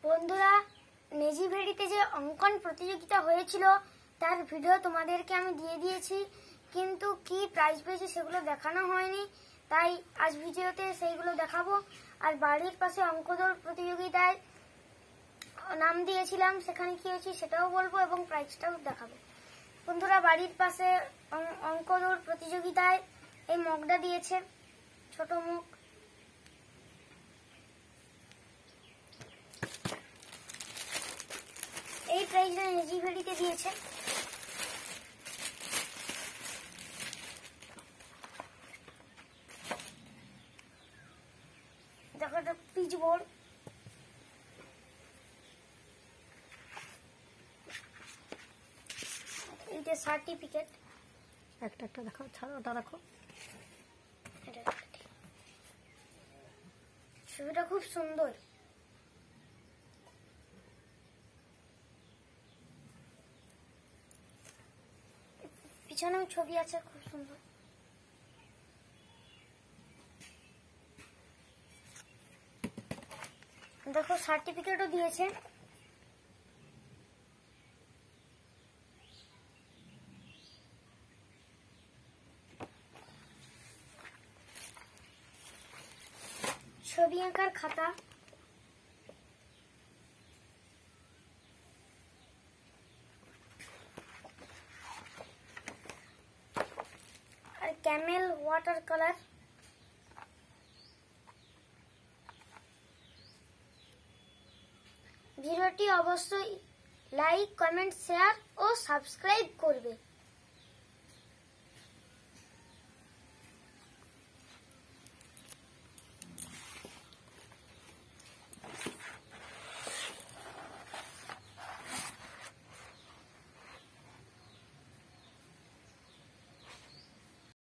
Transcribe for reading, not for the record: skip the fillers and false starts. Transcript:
বন্ধুরা, নেজি ভেড়িতে যে অঙ্কন প্রতিযোগিতা হয়েছিল তার ভিডিও তোমাদেরকে আমি দিয়ে দিয়েছি, কিন্তু কি প্রাইজ পেয়েছি সেগুলো দেখানো হয়নি, তাই আজ ভিডিওতে সেইগুলো দেখাবো। আর বাড়ির পাশে অঙ্ক দৌড় প্রতিযোগিতায় নাম দিয়েছিলাম, সেখানে কি হয়েছে সেটাও বলবো এবং প্রাইজটাও দেখাবো। বন্ধুরা, বাড়ির পাশে অঙ্ক দৌড় প্রতিযোগিতায় এই মগটা দিয়েছে, ছোট মুখ। এই প্রাইজটা নেজি ভেড়িকে দিয়েছে। দেখো, এটা পিচ বোর্ড। এইটা সার্টিফিকেট। একটা দেখাও, ছাড়ো, ওটা রাখো। ছবিটা খুব সুন্দর। পিছনেও ছবি আছে, খুব সুন্দর। দেখো, সার্টিফিকেটও দিয়েছে। ছবি আঁকার খাতা, আর ক্যামেল ওয়াটার কালার। ভিডিওটি অবশ্যই লাইক, কমেন্ট, শেয়ার ও সাবস্ক্রাইব করবে।